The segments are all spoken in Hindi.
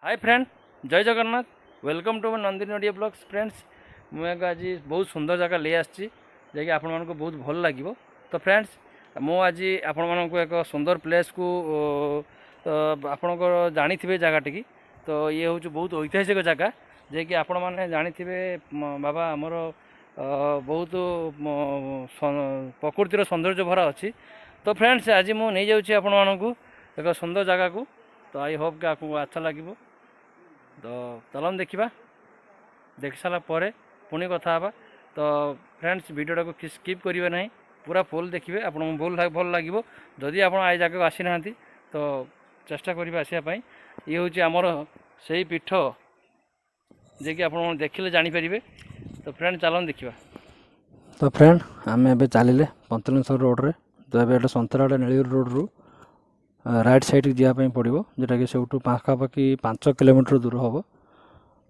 हाय फ्रेंड, जय Jagannath. Welcome to Nandini audio blogs. Friends, मुझे आज बहुत सुंदर जगह ले आसी जैकि आपण मानको बहुत भल लगे। तो फ्रेंड्स, मु आज आपण मानको एक सुंदर प्लेस को आपणकर जानी जगह टी। तो ये हूँ बहुत ऐतिहासिक जगह जेकि आपण मैंने जानी बाबा आमर बहुत प्रकृतिर सौंदर्य भरा अच्छी। तो फ्रेंड्स, आज मुझे नहीं जाऊँगी आपण मानक एक सुंदर जगह को। तो आई होप कि आपको अच्छा लगे। तो चलन देखा, देख सारा पर पुणी कथा हाँ। तो फ्रेंड्स, वीडियोटा को स्किप करेंगे ना, पूरा फुल देखिए। आपको भल लगे जदि आप जगह आसी ना तो चेष्टा करेंगे आसापी। ये हूँ आमर से ही पीठ जेकि आप देखिले जानीपारे। तो फ्रेंड चलन देखा। तो फ्रेंड, आम ए चलिए पंचलिंगेश्वर रोड रे। तो ये सतराड़ा नील रोड रु राइट साइड की जावाई पड़ो, जोटा कि से पाखापाखि 5 किलोमीटर दूर हम।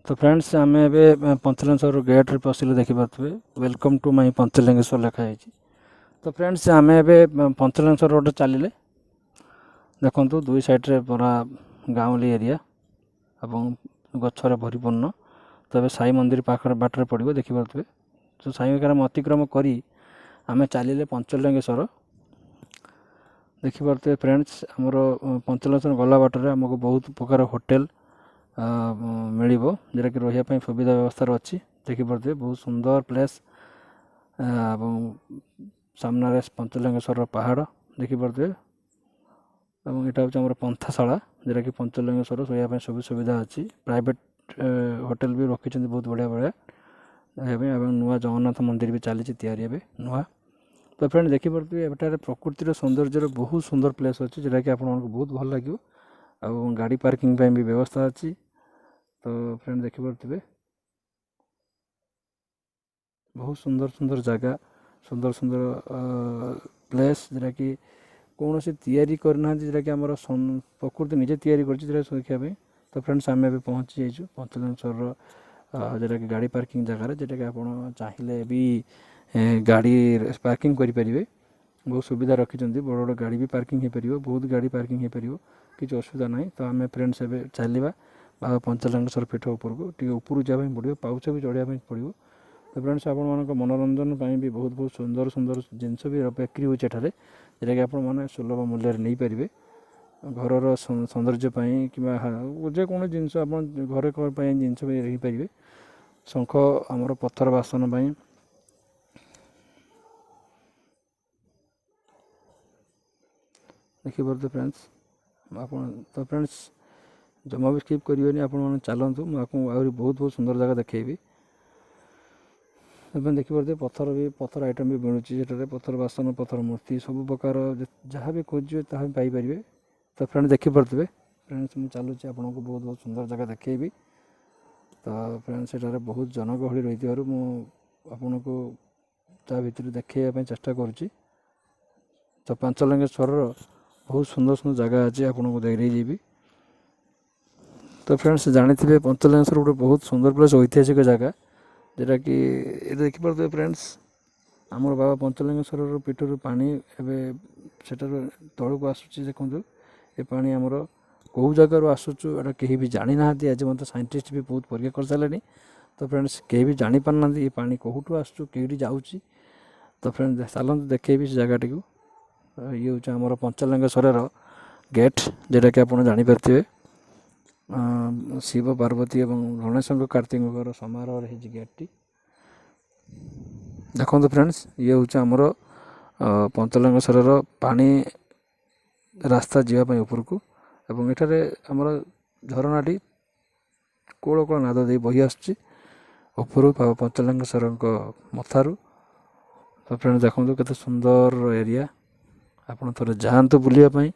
तो फ्रेंड्स, आम ए पंचलिंगेश्वर गेट रे पशिले देखिपे वेलकम टू माई पंचलिंगेश्वर लिखाई। तो फ्रेंड्स, आम ए पंचलिंगेश्वर रोड चलिए देखु दुई साइड्रे पूरा गाँवली एरिया और गचर भरीपूर्ण। तो ये साई मंदिर पाखे बाटर पड़ो देखिपे। तो साई विकार अतिक्रम करी आम चलिए पंचलिंगेश्वर देखिपे। फ्रेंड्स, आमर पंचलिंगेश्वर गला बाटर आमको बहुत प्रकार होटेल मिल जोटा कि रही सुविधा व्यवस्था अच्छी। देखिपे बहुत सुंदर प्लेस। सामने पंचलिंगेश्वर पहाड़ देखिपे। यहाँ हूँ पंथाशाला जोटा कि पंचलिंगेश्वर शोया सब सुविधा अच्छी। प्राइवेट होटेल भी रखी बहुत बढ़िया बढ़िया। नुआ जगन्नाथ मंदिर भी चली तैयारी नुआ। तो फ्रेंड देखिपे एटार प्रकृतिर सौंदर्य बहुत सुंदर प्लेस अच्छी जोटा कि आपको बहुत भल लगे। और गाड़ी पार्किंग भी व्यवस्था अच्छी। तो फ्रेंड देखिपे बहुत सुंदर सुंदर जगह, सुंदर सुंदर प्लेस जोटा कि कौन से तैयारी करना जोटा कि आम प्रकृति निजे तैयारी कर। तो फ्रेंड्स, आम ए पहुँची जाइए पंचलिंगेश्वर जोटा कि गाड़ी पार्किंग जगार, जोटा कि आप चाहिए भी गाड़ी पार्किंग करेंगे। बहुत सुविधा रखी, बड़ बड़ गाड़ी भी पार्किंग हो पार, बहुत गाड़ी पार्किंग हो पार, किसी असुविधा ना। तो आम फ्रेंड्स ए चलवा बाबा पंचलिंगेश्वर पीठ उपरको टी ऊपर जावाई पड़ो, पाउच भी चढ़ाई पड़ो। तो फ्रेंड्स, आप मनोरंजन भी बहुत बहुत सुंदर सुंदर जिनस भी बिक्री हो जोटा कि आप सुलभ मूल्य नहीं पारे। घर सौंदर्य कि जेको जिनस आप घर जिनस भी रही पारे। शंख आमर पत्थर बासन देखिए। फ्रेंड्स आप तो फ्रेंड्स जमा भी स्किप करेंगे, आप चलतु मुझे आहरी बहुत बहुत सुंदर जगह देखेबी। देखिए पत्थर भी, पत्थर आइटम भी मिलूँ। पत्थर बासन, पत्थर मूर्ति सब प्रकार जहाँ भी खोजे ता पाइपर। तो फ्रेंड देखिपे फ्रेंड्स, मुझे चलुची आपको बहुत बहुत सुंदर जगह देखेबी। तो फ्रेंड्स, एटार बहुत जनगहली रही आपन को भितर देखा चेष्टा करुँची। तो पंचलिंगेश्वर बहुत सुंदर सुंदर जगह अच्छी आपको देखी। तो फ्रेंड्स, जानते पंचलिंगेश्वर गोटे बहुत सुंदर प्लेस, ऐतिहासिक जगह जोटा कि देखिपे। फ्रेंड्स, आमर बाबा पंचलिंगेश्वर पीठर पानी एवं सेटार तौक आसूँ। देखो ये पानी आमर कौ जगार आसूँ एटा कहीं भी जानी ना। आज मत साइंटिस्ट भी बहुत परीक्षा कर सारे। तो फ्रेंड्स, कहीं भी जानी पारना ये पानी कौटू आसूँ कईटी जाऊँगी। तो फ्रेंड्स, चलते देखेबी से जगह टी। ये हूँ आमर पंचलिंगेश्वर गेट जोटा कि आप जानीपारे। शिव पार्वती और गणेश कार्तिक समारोह गेट टी देखो। फ्रेंड्स, ये हूँ आमर पंचलिंगेश्वर पानी रास्ता जावाई उपरको। एवं एठारे आमर झरनाटी कोल कोल नाद दे बही आसुची उपरू पंचलिंगेश्वर मथारू। तो फ्रेंड्स देखो केते सुंदर एरिया। आप थोड़े जातु बुलापाई।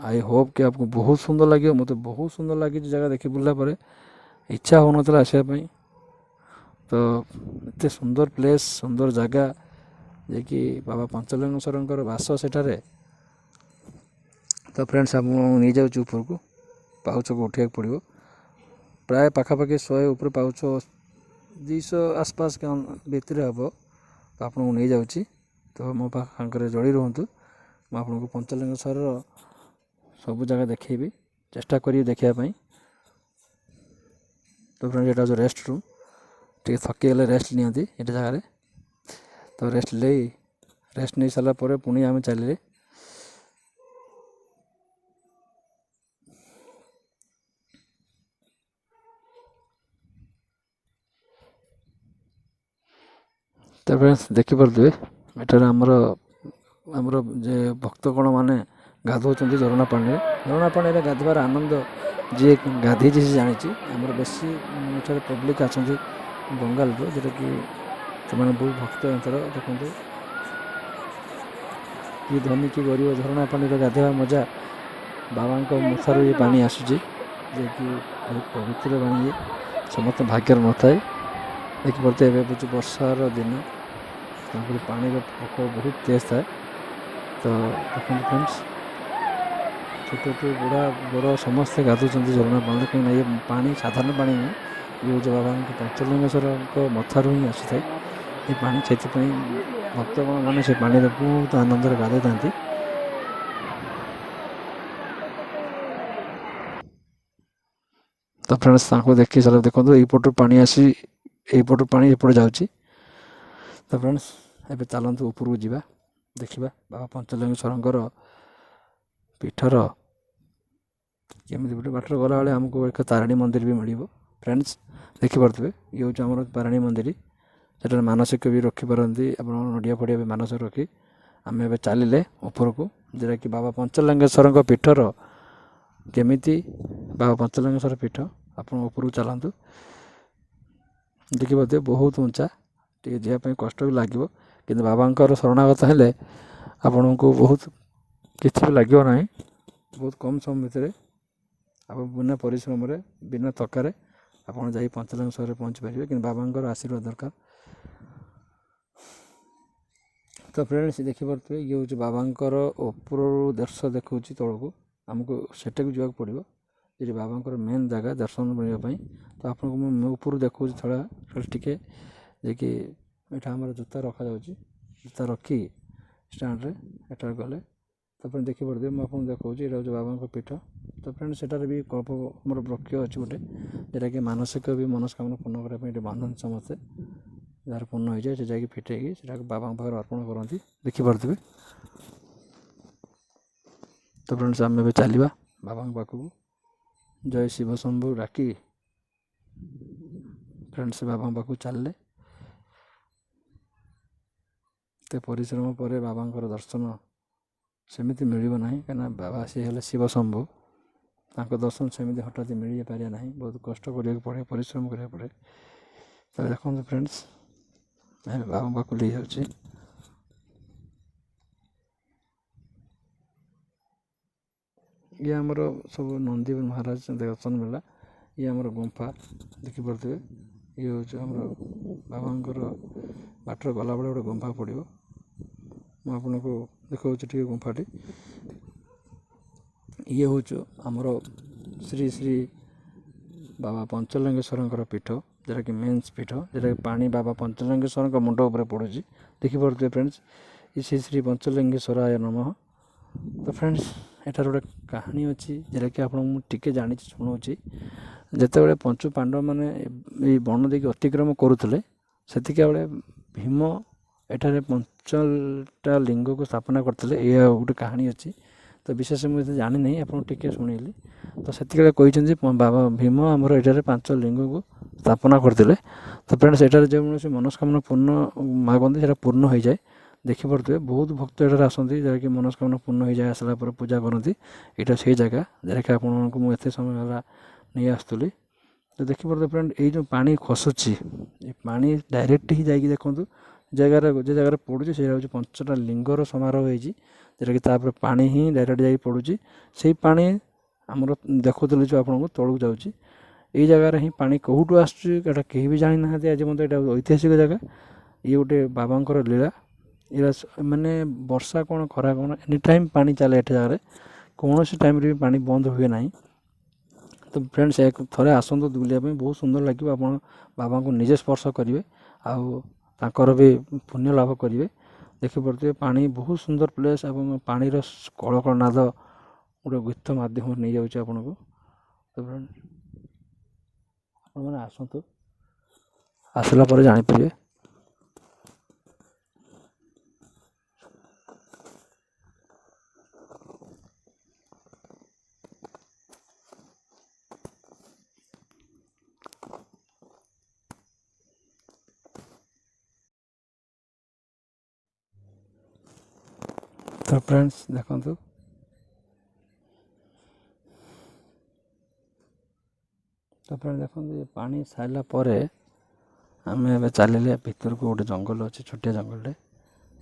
आई होप कि आपको बहुत सुंदर लगे। मत बहुत सुंदर लगी जगह देखी बुला पर इच्छा हो ना आसापी। तो एत सुंदर प्लेस, सुंदर जगह जे कि बाबा पंचलिंगेश्वर बास सेठारे। तो फ्रेंड्स, आप नहीं जाऊँ ऊपर को पाउच को उठा पड़ो। प्राय पाखापाखि 100 ऊपर पाउच 200 आसपास के भितर हम। तो आपको नहीं जाऊँगी। तो मो पाखे जोड़ी रुहतु। मुझे पंचलिंगेश्वर सब जगह देखेबी, चेष्टा करी देखापी। फ्रेंड्स एटा जो रेस्ट रूम टे थकी गले रेस्ट नियंती ये जगह तो रेस्ट नहीं सारा पर पुणी आम चलिए तो फ्रेंड्स देखिपे एठार आमर आमर जे भक्तगण मैंने गाधोच झरणा पानी गाधवार आनंद जी गाधे से जानी आमर बेसी एठार पब्लिक आछे बंगाल जोटा कि से बहुत भक्त अंतर देखते कि धनी कि गरीब झरणा पानी गाधवा मजा बाबा मुखार ये पानी आसूँ जे कि बहुत पवित्र पानी समस्त भाग्यर न थाए देखिपे ए वर्षार दिन पानी पक बहुत तेज थाए तो देखते फ्रेंड्स छोट छोट बुढ़ा बड़ समस्ते गाधुंट झरणा पानी कहीं ये पानी साधारण पानी नुह ये जो बाबा पंचलिंगेश्वर मथारू ही आसी था ये पानी से भक्तगण मैंने से पानी बहुत आनंद गाधे था तो फ्रेंड्स देखी सारे देखो यपटू पानी आसी यपटू पानी एपटे जाऊँगी तो फ्रेंड्स एबे चलतु उपरକୁ ଯିବା ଦେଖିବା बाबा पंचलिंगेश्वर पीठर केमी गोटे बाटर गला बेले आमको एक तारिणी मंदिर भी मिल फ्रेंड्स देखिपे ये हूँ आम तारिणी मंदिर से मानसिक भी रखिपारती आप नड़िया फड़िया भी मानसिक रखी आम ए चलिए उपरको जोटा कि बाबा पंचलिंगेश्वर पीठर केमी बाबा पंचलिंगेश्वर पीठ आप उपरको चलतु देखिपे बहुत उंचा टे जावाई कष्ट भी लगे कि बाबा शरणागत हेले आपण को बहुत किसी भी लगे ना बहुत कम समय भितर आप बिना परिश्रम बिना थकारे आपड़ जा पंचलिंगेश्वर पहुँची पारे कि बाबा आशीर्वाद दरकार तो फ्रेंड्स देखिपे ये हूँ बाबा ऊपर दर्शन देखा तौक आमको सेटा भी जावाक पड़ो ये बाबा मेन जगह दर्शन मिलने तो आपको ऊपर देखा थोड़ा टे जे यहाँ आम जूता रखा जूता रखी स्टैंड एटार गले तो फ्रेंड देखिपे मुझे देखा यहाँ हूँ बाबा पीठ तो फ्रेंड सेटार भी कल्प मोर वृक्ष अच्छी गोटे जोटा कि मानसिक भी मनस्कामना पूर्ण करने बांधन समस्ते जार पूर्ण हो जाए से जाकि फिटे बाबा पाखे अर्पण करती देखिपे तो फ्रेंड्स आम ए चलवा बाबा पाखक जय शिव शंभु डाकी फ्रेंड्स बाबा पाखक चलले तो परिश्रम पर बाबा दर्शन सेमती मिल ना कहीं बाबा सी हेले शिव शंभु दर्शन सेमती हठात मिल पारे ना बहुत कष्ट करा पड़े परिश्रम करा पड़े तो देखो फ्रेंड्स बाबा पाखक ले जाऊँ ये आमर सब नंदी महाराज दर्शन मिला ये आमर गुंफा देखिपे ये हूँ आम बाबा बाटर गला बेले गोटे गुंफा पड़ो मुझे को देखा गुंफाटी ये हूँ आमर श्री श्री बाबा पंचलिंगेश्वर पीठ जोटा कि मेन्स पीठ जोटा कि पानी बाबा पंचलिंगेश्वर मुंड उपर पड़ू देखिपे फ्रेंड्स ये श्री श्री पंचलिंगेश्वराय नमः तो फ्रेंड्स एटार गोटे कहानी अच्छी जोटा कि आपके जानी शुणाऊँ जिते पंचु पांडव मैंने बन देखिए अतिक्रम करुले से बेले भीम एठारे पंचटा लिंग को स्थापना करते ये गोटे कहानी अच्छी तो विशेष मुझे जानी नहीं आपके शुणिली तो से कहते बाबा भीम आमर ये 5 लिंग को स्थापना करते तो फ्रेंड्स एटार जो मनस्कामना पूर्ण मागती से पूर्ण हो जाए देखिपे बहुत भक्त एठार आसती जरा कि मनस्कामना पूर्ण हो जाए आसला पूजा करती यहाँ से जगह जरा कि आपको मुझे समय है नहीं आसुली तो देखिपे फ्रेंड ये जो पानी खसुची ये पानी डायरेक्ट ही जाकि देखूँ जगार जो जगार पड़ू से हूँ 5टा लिंगर समारोह होती जोटा कि पानी ही डायरेक्ट जा पड़ू से पानी आमर देखुली जो आपको तलू जाऊँगी ये जगार ही पानी कौटू आसटा कहीं भी जानी ना आज मतलब यहाँ ऐतिहासिक जगह ये गोटे बाबा लीला ये मैंने वर्षा कौन खरा कौन एनी टाइम पानी चले एट जगह कौन सी टाइम भी पानी बंद हुए ना तो फ्रेंड्स एक थोड़े आसतु बुलाया बहुत सुंदर लगे आप बाबा को निजे स्पर्श करेंगे आर भी पुण्य लाभ करेंगे देखिपे पानी बहुत सुंदर प्लेस और पानी कलकलनाद गोटे गीत मध्यम नहीं जाऊँ आपन को तो फ्रेंड ଆପଣମାନେ ଆସନ୍ତୁ, ଆସିଲା ପରେ ଜାଣିପାରିବେ। ତ ଫ୍ରେଣ୍ଡସ୍ ଦେଖନ୍ତୁ, ଏ ପାଣି ସାରିଲା ପରେ ଆମେ ଏବେ ଚାଲିଲେ ଭିତରକୁ। ଗୋଟେ ଜଙ୍ଗଲ ଅଛି, ଛୋଟିଆ ଜଙ୍ଗଲଟେ,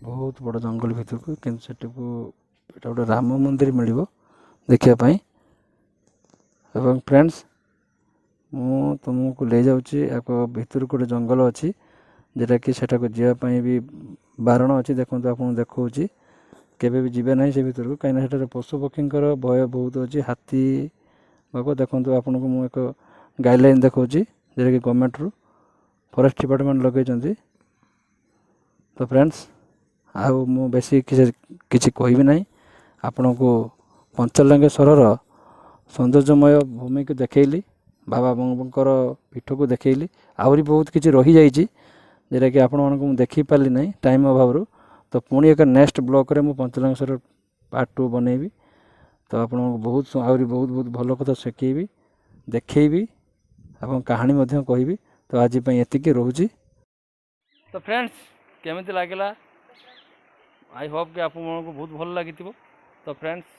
ବହୁତ ବଡ଼ ଜଙ୍ଗଲ ଭିତରକୁ, କିନ୍ତୁ ସେଠିକୁ ଏଇଟା ଗୋଟେ ରାମ ମନ୍ଦିର ମିଳିବ ଦେଖିବା ପାଇଁ। ଏବଂ ଫ୍ରେଣ୍ଡସ୍, ମୁଁ ତୁମକୁ ନେଇଯାଉଛି ଏକ ଭିତରକୁ। ଗୋଟେ ଜଙ୍ଗଲ ଅଛି ଯେଉଁଟାକି ସେଠାକୁ ଯିବା ପାଇଁ ବି ବାରଣ ଅଛି। ଦେଖନ୍ତୁ, ଆପଣଙ୍କୁ ଦେଖାଉଛି, କେବେ ବି ଯିବେ ନାହିଁ ସେ ଭିତରକୁ, କାହିଁକିନା ସେଠାରେ ପଶୁପକ୍ଷୀଙ୍କର ଭୟ ବହୁତ ଅଛି। ହାତୀ ବାଘ, ଦେଖନ୍ତୁ ଆପଣଙ୍କୁ ମୁଁ ଏକ ଗାଇଡ଼ଲାଇନ୍ ଦେଖାଉଛି ଯେଉଁଟାକି ଗଭର୍ଣ୍ଣମେଣ୍ଟରୁ, ଫରେଷ୍ଟ ଡିପାର୍ଟମେଣ୍ଟ ଲଗାଇଛନ୍ତି। ତ ଫ୍ରେଣ୍ଡସ୍, ଆଉ ମୁଁ ବେଶୀ କିଛି କହିବି ନାହିଁ। ଆପଣଙ୍କୁ ପଞ୍ଚଲିଙ୍ଗେଶ୍ୱରର ସୌନ୍ଦର୍ଯ୍ୟମୟ ଭୂମିକୁ ଦେଖେଇଲି, ବାବା ବଙ୍କର ପୀଠକୁ ଦେଖେଇଲି। ଆହୁରି ବହୁତ କିଛି ରହିଯାଇଛି ଯେଉଁଟାକି ଆପଣମାନଙ୍କୁ ମୁଁ ଦେଖାଇ ପାରିଲି ନାହିଁ ଟାଇମ୍ ଅଭାବରୁ। ତ ପୁଣି ଏକ ନେକ୍ସଟ ବ୍ଲଗ୍ରେ ମୁଁ ପଞ୍ଚଲିଙ୍ଗେଶ୍ୱର ପାର୍ଟ 2 ବନେଇବି। ତ ଆପଣଙ୍କୁ ଆହୁରି ବହୁତ ଭଲ କଥା ଶିଖେଇବି, ଦେଖେଇବି ଏବଂ କାହାଣୀ ମଧ୍ୟ କହିବି। ତ ଆଜି ପାଇଁ ଏତିକି, ରହୁଛି। ତ ଫ୍ରେଣ୍ଡସ୍, କେମିତି ଲାଗିଲା? ଆଇ ହୋପ୍ କି ଆପଣମାନଙ୍କୁ ବହୁତ ଭଲ ଲାଗିଥିବ। ତ ଫ୍ରେଣ୍ଡସ୍,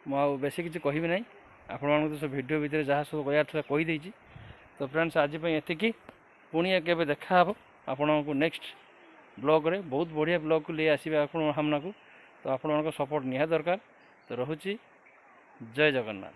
ମୁଁ ଆଉ ବେଶୀ କିଛି କହିବି ନାହିଁ। ଆପଣମାନଙ୍କୁ ତ ସେ ଭିଡ଼ିଓ ଭିତରେ ଯାହା ସବୁ କହିବାର ଥିଲା କହିଦେଇଛି। ତ ଫ୍ରେଣ୍ଡସ୍, ଆଜି ପାଇଁ ଏତିକି। ପୁଣି କେବେ ଦେଖାହେବ ଆପଣଙ୍କୁ ନେକ୍ସଟ ବ୍ଲଗ୍ରେ। ବହୁତ ବଢ଼ିଆ ବ୍ଲଗ୍କୁ ନେଇ ଆସିବେ ଆପଣଙ୍କ ସାମ୍ନାକୁ। ତ ଆପଣଙ୍କ ସପୋର୍ଟ ନିହାତି ଦରକାର। ତ ରହୁଛି, ଜୟ ଜଗନ୍ନାଥ।